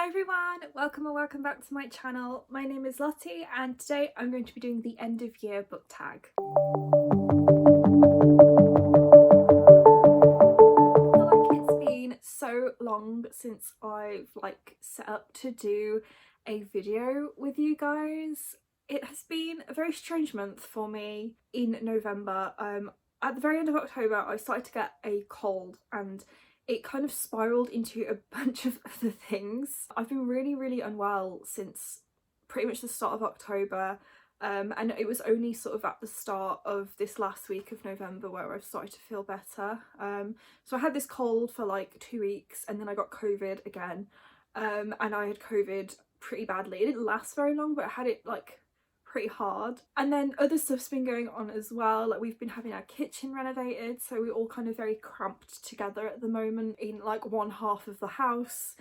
Hi everyone, welcome or welcome back to my channel. My name is Lottie and today I'm going to be doing the end of year book tag. I feel like it's been so long since I've set up to do a video with you guys. It has been a very strange month for me in November. At the very end of October I started to get a cold and it kind of spiraled into a bunch of other things. I've been really unwell since pretty much the start of October, and it was only sort of at the start of this last week of November where I've started to feel better. So I had this cold for like 2 weeks and then I got COVID again, and I had COVID pretty badly. It didn't last very long, but I had it like pretty hard. And then other stuff's been going on as well, like we've been having our kitchen renovated, so we're all kind of very cramped together at the moment in like one half of the house,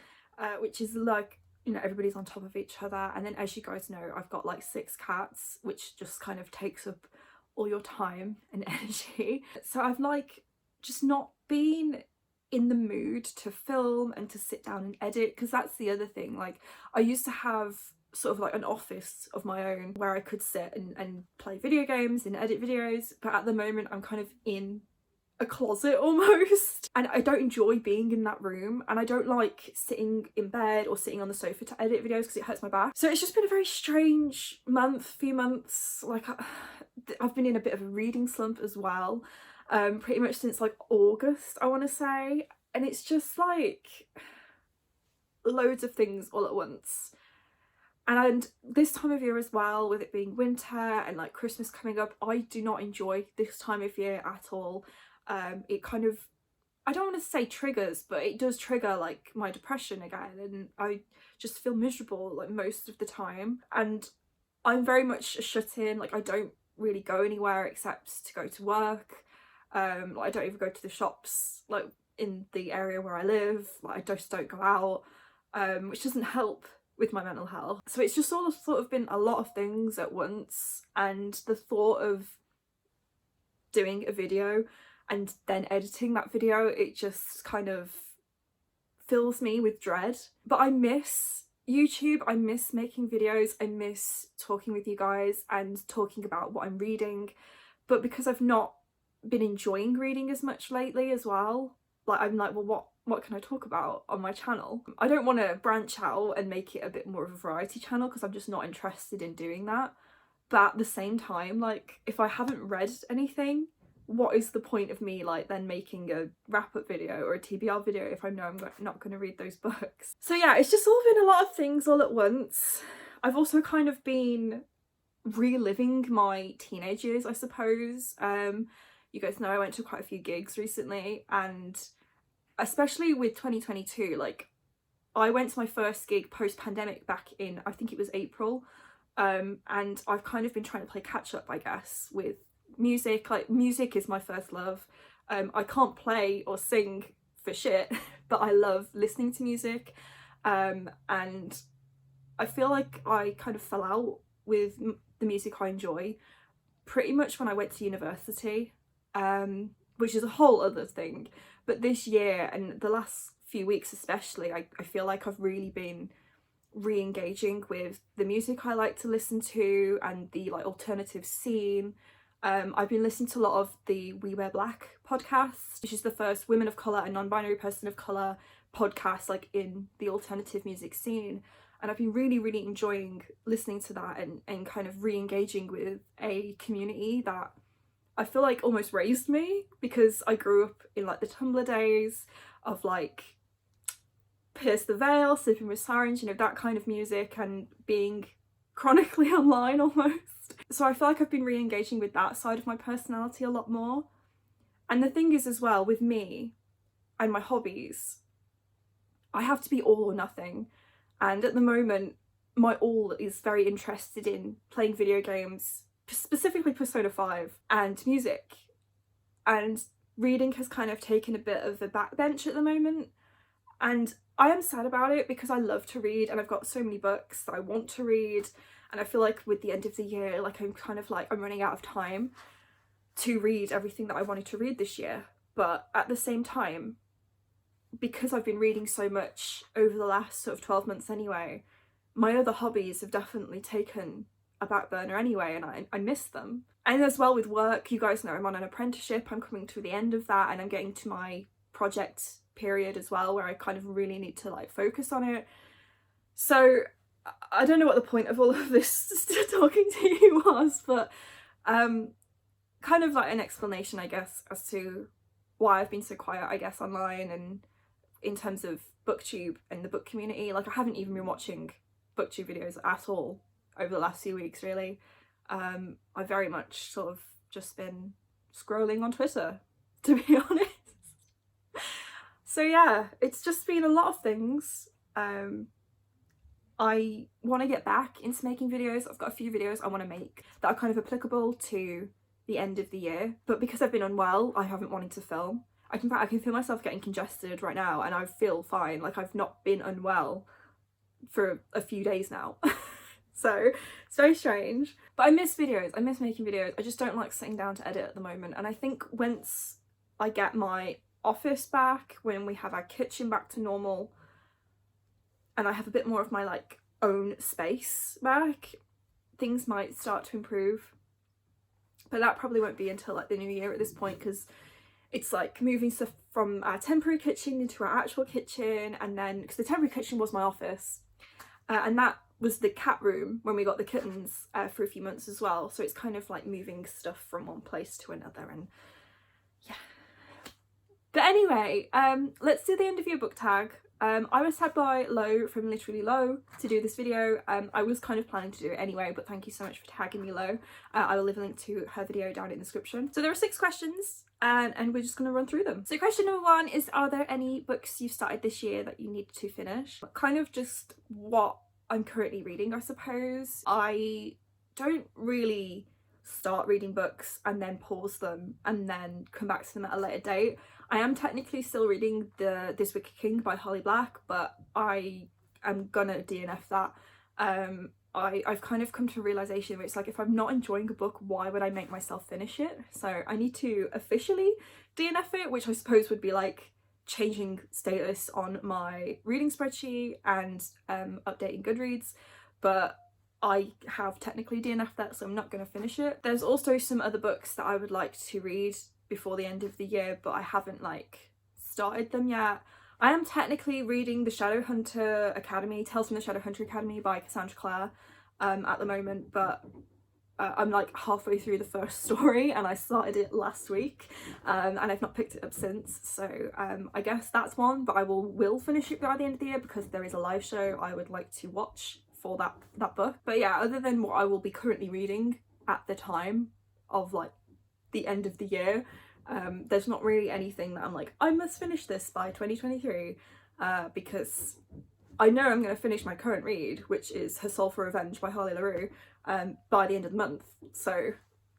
which is like, you know, everybody's on top of each other. And then, as you guys know, I've got like 6 cats, which just kind of takes up all your time and energy. So I've like just not been in the mood to film and to sit down and edit, because that's the other thing. Like I used to have sort of like an office of my own where I could sit and play video games and edit videos, but at the moment I'm kind of in a closet almost, and I don't enjoy being in that room, and I don't like sitting in bed or sitting on the sofa to edit videos because it hurts my back. So it's just been a very strange few months. Like I've been in a bit of a reading slump as well, pretty much since like August I want to say, and it's just like loads of things all at once. And this time of year as well, with it being winter and like Christmas coming up, I do not enjoy this time of year at all. It kind of, I don't want to say triggers, but it does trigger like my depression again, and I just feel miserable like most of the time. And I'm very much a shut-in, like I don't really go anywhere except to go to work. Like I don't even go to the shops like in the area where I live. Like I just don't go out, which doesn't help with my mental health. So it's just all sort of been a lot of things at once, and the thought of doing a video and then editing that video, it just kind of fills me with dread. But I miss YouTube, I miss making videos, I miss talking with you guys and talking about what I'm reading. But because I've not been enjoying reading as much lately as well, like I'm like, well, what can I talk about on my channel? I don't want to branch out and make it a bit more of a variety channel because I'm just not interested in doing that. But at the same time, like if I haven't read anything, what is the point of me like then making a wrap-up video or a TBR video if I know I'm not going to read those books? So yeah, it's just all been a lot of things all at once. I've also kind of been reliving my teenage years, I suppose. You guys know I went to quite a few gigs recently, and especially with 2022, like I went to my first gig post-pandemic back in, I think it was April, and I've kind of been trying to play catch up, I guess, with music. Like music is my first love. I can't play or sing for shit, but I love listening to music, and I feel like I kind of fell out with the music I enjoy pretty much when I went to university, which is a whole other thing. But this year and the last few weeks especially, I feel like I've really been re-engaging with the music I like to listen to and the like alternative scene. I've been listening to a lot of the We Wear Black podcast, which is the first women of colour and non-binary person of colour podcast like in the alternative music scene. And I've been really enjoying listening to that and kind of re-engaging with a community that I feel like almost raised me, because I grew up in like the Tumblr days of like Pierce the Veil, Sleeping with Sirens, you know, that kind of music, and being chronically online almost. So I feel like I've been re-engaging with that side of my personality a lot more. And the thing is as well, with me and my hobbies, I have to be all or nothing. And at the moment, my all is very interested in playing video games, specifically Persona 5, and music. And reading has kind of taken a bit of a backbench at the moment. And I am sad about it because I love to read and I've got so many books that I want to read. And I feel like with the end of the year, like I'm kind of like I'm running out of time to read everything that I wanted to read this year. But at the same time, because I've been reading so much over the last sort of 12 months anyway, my other hobbies have definitely taken a back burner anyway, and I miss them. And as well with work, you guys know I'm on an apprenticeship, I'm coming to the end of that, and I'm getting to my project period as well, where I kind of really need to like focus on it. So I don't know what the point of all of this talking to you was, but kind of like an explanation, I guess, as to why I've been so quiet, I guess, online and in terms of booktube and the book community. Like, I haven't even been watching booktube videos at all over the last few weeks, really. I've very much sort of just been scrolling on Twitter, to be honest. So yeah, it's just been a lot of things. I want to get back into making videos. I've got a few videos I want to make that are kind of applicable to the end of the year, but because I've been unwell, I haven't wanted to film. I can feel myself getting congested right now, and I feel fine. Like, I've not been unwell for a few days now. So it's very strange, but I miss videos. I miss making videos. I just don't like sitting down to edit at the moment. And I think once I get my office back, when we have our kitchen back to normal, and I have a bit more of my like own space back, things might start to improve. But that probably won't be until like the new year at this point, because it's like moving stuff from our temporary kitchen into our actual kitchen, and then because the temporary kitchen was my office, and that was the cat room when we got the kittens for a few months as well. So it's kind of like moving stuff from one place to another, and yeah. But anyway, let's do the end of year book tag. I was tagged by Lo from Literally Lo to do this video. I was kind of planning to do it anyway, but thank you so much for tagging me, Lo. I will leave a link to her video down in the description. So there are 6 questions, and we're just going to run through them. So question number 1 is, are there any books you've started this year that you need to finish? Kind of just what I'm currently reading, I suppose. I don't really start reading books and then pause them and then come back to them at a later date. I am technically still reading This Wicked King by Holly Black, but I am gonna DNF that. I've kind of come to a realisation where it's like, if I'm not enjoying a book, why would I make myself finish it? So I need to officially DNF it, which I suppose would be like changing status on my reading spreadsheet and updating Goodreads, but I have technically DNF'd that, so I'm not going to finish it. There's also some other books that I would like to read before the end of the year, but I haven't like started them yet. I am technically reading the Shadowhunter Academy, Tales from the Shadowhunter Academy by Cassandra Clare at the moment, but I'm like halfway through the first story and I started it last week, and I've not picked it up since. So I guess that's one, but I will finish it by the end of the year because there is a live show I would like to watch for that book. But yeah, other than what I will be currently reading at the time of like the end of the year, there's not really anything that I'm like, I must finish this by 2023, because I know I'm going to finish my current read, which is Her Soul for Revenge by Harley LaRue, by the end of the month. So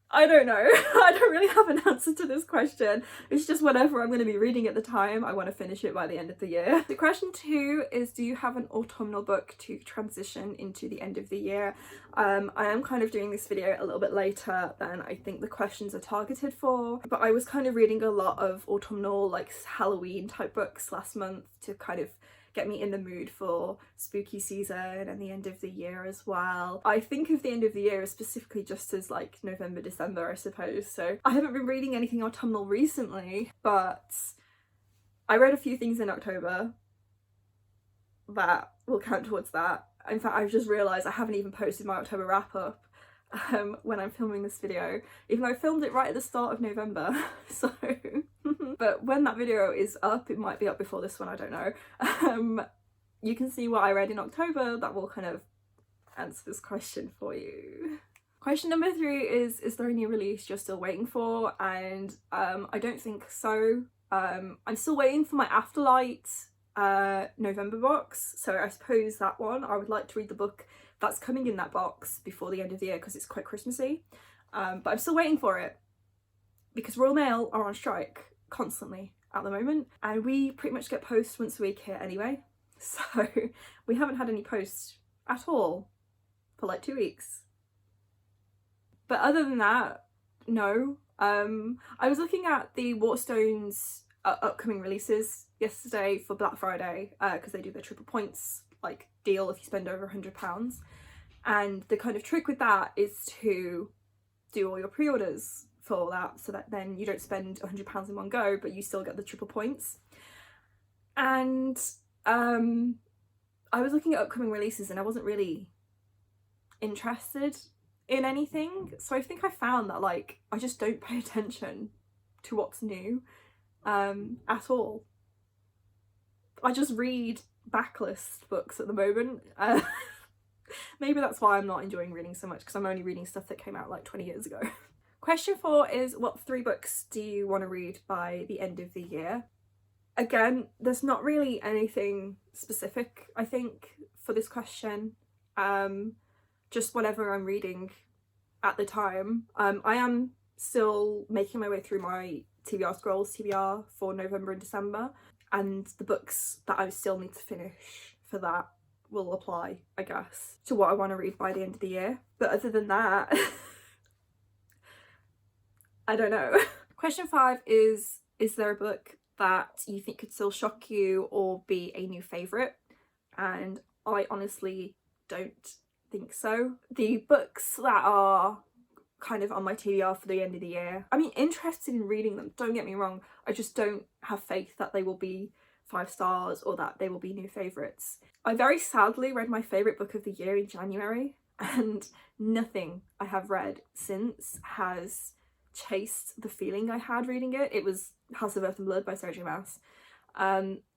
I don't know. I don't really have an answer to this question. It's just whatever I'm going to be reading at the time, I want to finish it by the end of the year. So question 2 is, do you have an autumnal book to transition into the end of the year? I am kind of doing this video a little bit later than I think the questions are targeted for, but I was kind of reading a lot of autumnal, like Halloween type books last month to kind of get me in the mood for spooky season and the end of the year as well. I think of the end of the year as specifically just as like November, December, I suppose. So I haven't been reading anything autumnal recently, but I read a few things in October that will count towards that. In fact, I've just realised I haven't even posted my October wrap up when I'm filming this video, even though I filmed it right at the start of November. So but when that video is up, it might be up before this one, I don't know. You can see what I read in October that will kind of answer this question for you. Question number 3 is there any release you're still waiting for? And I don't think so. I'm still waiting for my Afterlight November box, so I suppose that one, I would like to read the book that's coming in that box before the end of the year because it's quite Christmassy, but I'm still waiting for it because Royal Mail are on strike constantly at the moment, and we pretty much get posts once a week here anyway, so we haven't had any posts at all for like 2 weeks. But other than that, no. I was looking at the Waterstones upcoming releases yesterday for Black Friday, because they do their triple points like deal if you spend over £100. And the kind of trick with that is to do all your pre-orders for that, so that then you don't spend £100 in one go, but you still get the triple points. And I was looking at upcoming releases and I wasn't really interested in anything, so I think I found that like I just don't pay attention to what's new at all. I just read backlist books at the moment. Maybe that's why I'm not enjoying reading so much, because I'm only reading stuff that came out like 20 years ago. Question 4 is, what 3 books do you want to read by the end of the year? Again, there's not really anything specific, I think, for this question. Just whatever I'm reading at the time. I am still making my way through my TBR scrolls TBR for November and December, and the books that I still need to finish for that will apply, I guess, to what I want to read by the end of the year. But other than that, I don't know. Question 5 is there a book that you think could still shock you or be a new favourite? And I honestly don't think so. The books that are kind of on my TBR for the end of the year, I mean, interested in reading them, don't get me wrong, I just don't have faith that they will be 5 stars or that they will be new favourites. I very sadly read my favourite book of the year in January, and nothing I have read since has chased the feeling I had reading it. It was House of Earth and Blood by Sarah J. Maas.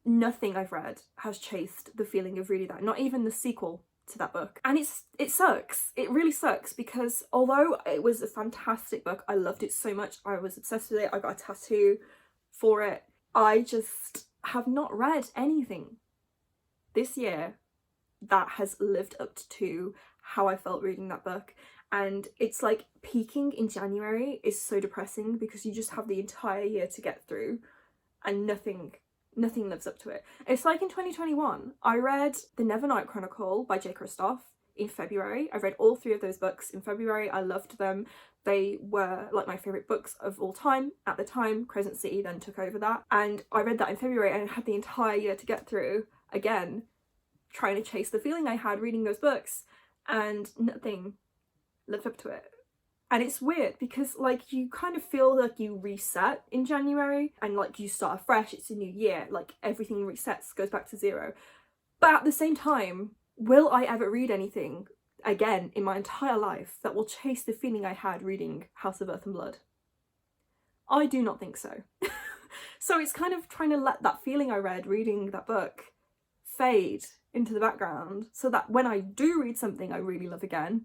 Nothing I've read has chased the feeling of reading that, not even the sequel to that book. And it sucks. It really sucks, because although it was a fantastic book, I loved it so much, I was obsessed with it, I got a tattoo for it, I just have not read anything this year that has lived up to how I felt reading that book. And it's like peaking in January is so depressing, because you just have the entire year to get through and nothing lives up to it. It's like in 2021, I read The Nevernight Chronicle by J. Kristoff in February. I read all 3 of those books in February. I loved them. They were like my favourite books of all time at the time. Crescent City then took over that. And I read that in February and had the entire year to get through, again, trying to chase the feeling I had reading those books, and nothing lived up to it. And it's weird, because like you kind of feel like you reset in January and like you start afresh, it's a new year, like everything resets, goes back to 0. But at the same time, will I ever read anything again in my entire life that will chase the feeling I had reading House of Earth and Blood? I do not think so. So it's kind of trying to let that feeling I read reading that book fade into the background, so that when I do read something I really love again,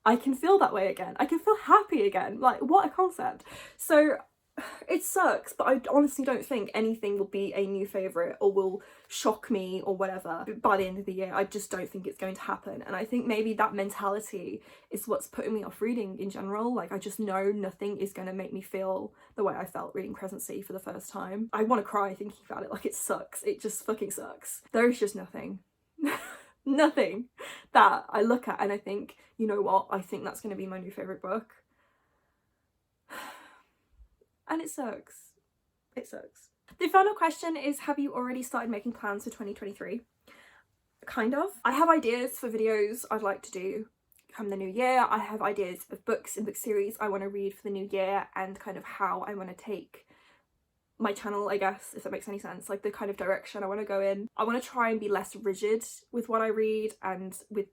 I can feel that way again. I can feel happy again. Like, what a concept. So it sucks, but I honestly don't think anything will be a new favourite or will shock me or whatever by the end of the year. I just don't think it's going to happen. And I think maybe that mentality is what's putting me off reading in general. Like, I just know nothing is going to make me feel the way I felt reading Crescent City for the first time. I want to cry thinking about it. Like, it sucks. It just fucking sucks. There is just nothing. Nothing that I look at and I think, you know what, I think that's going to be my new favourite book. And it sucks. It sucks. The final question is, have you already started making plans for 2023? Kind of. I have ideas for videos I'd like to do come the new year. I have ideas of books and book series I want to read for the new year, and kind of how I want to take my channel, I guess, if that makes any sense, like the kind of direction I want to go in. I want to try and be less rigid with what I read, and with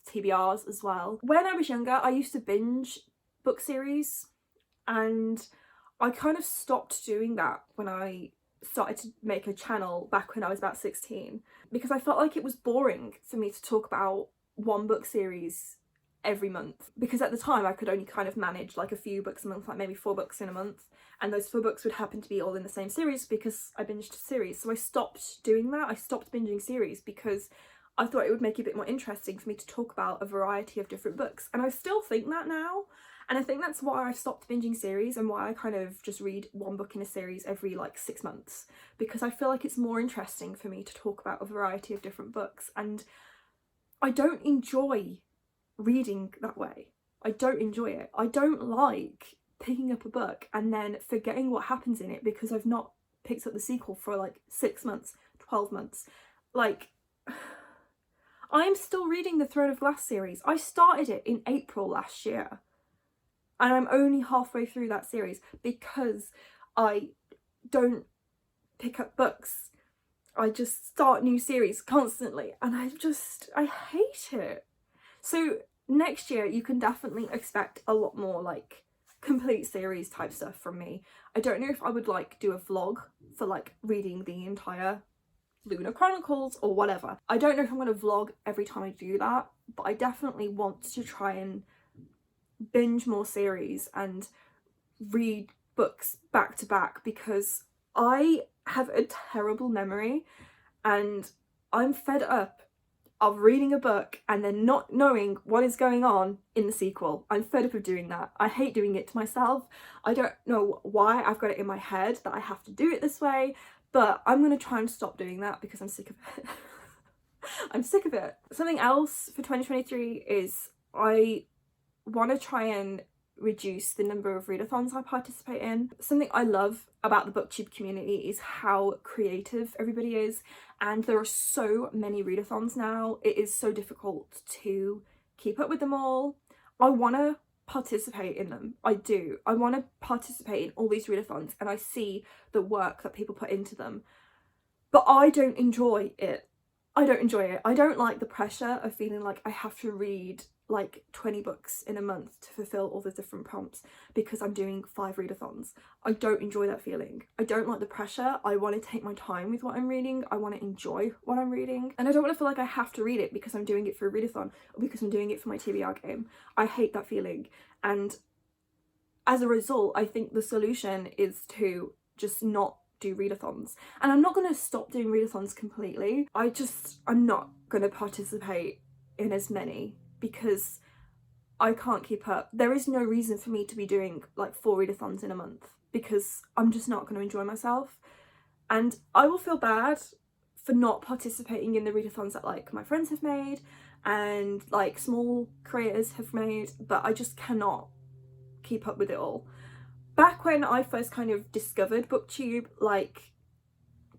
TBRs as well. When I was younger, I used to binge book series, and I kind of stopped doing that when I started to make a channel back when I was about 16, because I felt like it was boring for me to talk about one book series every month, because at the time I could only kind of manage like a few books a month, like maybe 4 books in a month, and those 4 books would happen to be all in the same series because I binged a series. So I stopped doing that. I stopped binging series because I thought it would make it a bit more interesting for me to talk about a variety of different books, and I still think that now. And I think that's why I stopped binging series, and why I kind of just read one book in a series every like 6 months, because I feel like it's more interesting for me to talk about a variety of different books, and I don't enjoy reading that way. I don't enjoy it. I don't like picking up a book and then forgetting what happens in it because I've not picks up the sequel for like 6 months, 12 months. Like, I'm still reading the Throne of Glass series. I started it in April last year and I'm only halfway through that series because I don't pick up books. I just start new series constantly and I hate it. So next year you can definitely expect a lot more like complete series type stuff from me. I don't know if I would like do a vlog for like reading the entire Lunar Chronicles or whatever. I don't know if I'm going to vlog every time I do that, but I definitely want to try and binge more series and read books back to back because I have a terrible memory and I'm fed up of reading a book and then not knowing what is going on in the sequel. I'm fed up of doing that. I hate doing it to myself. I don't know why I've got it in my head that I have to do it this way, but I'm going to try and stop doing that because I'm sick of it. I'm sick of it. Something else for 2023 is I want to try and reduce the number of readathons I participate in. Something I love about the booktube community is how creative everybody is, and there are so many readathons now. It is so difficult to keep up with them all. I want to participate in them. I do. I want to participate in all these readathons and I see the work that people put into them, but I don't enjoy it. I don't enjoy it. I don't like the pressure of feeling like I have to read like 20 books in a month to fulfill all the different prompts because I'm doing 5 readathons. I don't enjoy that feeling. I don't like the pressure. I want to take my time with what I'm reading. I want to enjoy what I'm reading. And I don't want to feel like I have to read it because I'm doing it for a readathon or because I'm doing it for my TBR game. I hate that feeling. And as a result, I think the solution is to just not do readathons. And I'm not going to stop doing readathons completely. I'm not going to participate in as many because I can't keep up. There is no reason for me to be doing like 4 readathons in a month because I'm just not going to enjoy myself. And I will feel bad for not participating in the readathons that like my friends have made and like small creators have made, but I just cannot keep up with it all. Back when I first kind of discovered booktube, like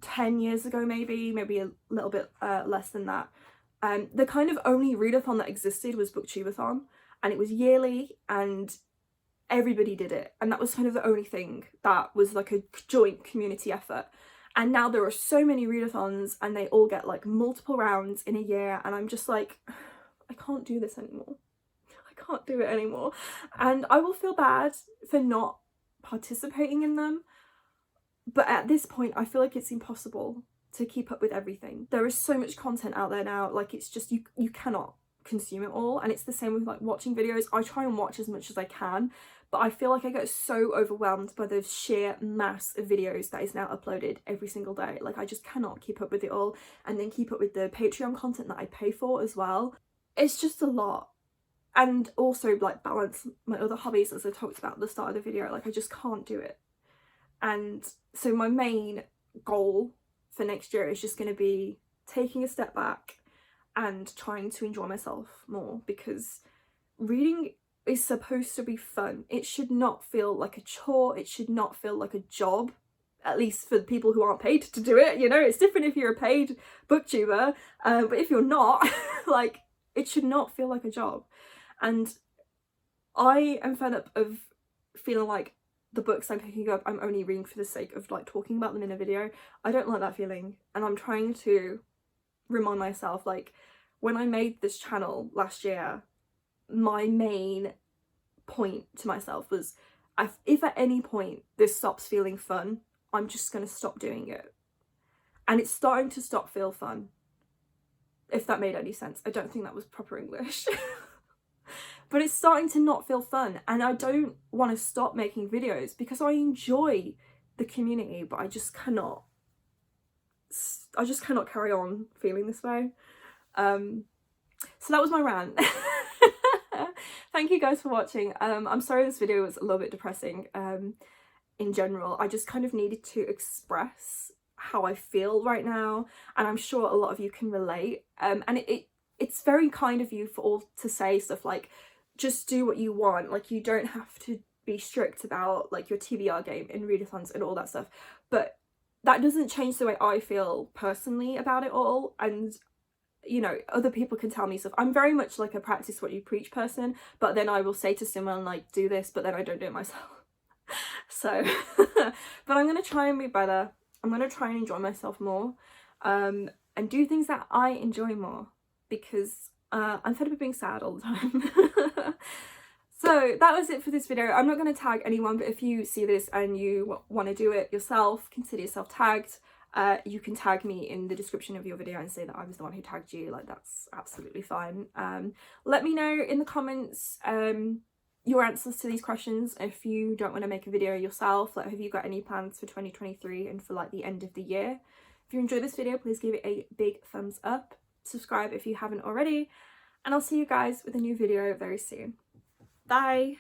10 years ago maybe a little bit less than that, the kind of only readathon that existed was Booktubeathon, and it was yearly and everybody did it, and that was kind of the only thing that was like a joint community effort. And now there are so many readathons and they all get like multiple rounds in a year, and I'm just like, I can't do this anymore. I can't do it anymore. And I will feel bad for not participating in them, but at this point I feel like it's impossible to keep up with everything. There is so much content out there now, like it's just you cannot consume it all. And it's the same with like watching videos. I try and watch as much as I can, but I feel like I get so overwhelmed by the sheer mass of videos that is now uploaded every single day. Like I just cannot keep up with it all, and then keep up with the Patreon content that I pay for as well. It's just a lot. And also like balance my other hobbies, as I talked about at the start of the video. Like I just can't do it. And so my main goal for next year is just going to be taking a step back and trying to enjoy myself more, because reading is supposed to be fun. It should not feel like a chore. It should not feel like a job, at least for the people who aren't paid to do it. You know, it's different if you're a paid booktuber, but if you're not, like, it should not feel like a job. And I am fed up of feeling like the books I'm picking up I'm only reading for the sake of like talking about them in a video. I don't like that feeling, and I'm trying to remind myself, like, when I made this channel last year, my main point to myself was, if at any point this stops feeling fun, I'm just going to stop doing it. And it's starting to stop feel fun, if that made any sense. I don't think that was proper English. But it's starting to not feel fun, and I don't want to stop making videos because I enjoy the community, but I just cannot carry on feeling this way. So that was my rant. Thank you guys for watching. I'm sorry this video was a little bit depressing in general. I just kind of needed to express how I feel right now, and I'm sure a lot of you can relate. And it's very kind of you for all to say stuff like, just do what you want. Like, you don't have to be strict about like your TBR game and readathons and all that stuff. But that doesn't change the way I feel personally about it all. And you know, other people can tell me stuff. I'm very much like a practice what you preach person, but then I will say to someone like, do this, but then I don't do it myself. So but I'm gonna try and be better. I'm gonna try and enjoy myself more, and do things that I enjoy more, because I'm fed up of being sad all the time. So that was it for this video. I'm not going to tag anyone, but if you see this and you want to do it yourself, consider yourself tagged. You can tag me in the description of your video and say that I was the one who tagged you. Like, that's absolutely fine. Let me know in the comments your answers to these questions. If you don't want to make a video yourself, like, have you got any plans for 2023 and for like the end of the year? If you enjoyed this video, please give it a big thumbs up. Subscribe if you haven't already, and I'll see you guys with a new video very soon. Bye!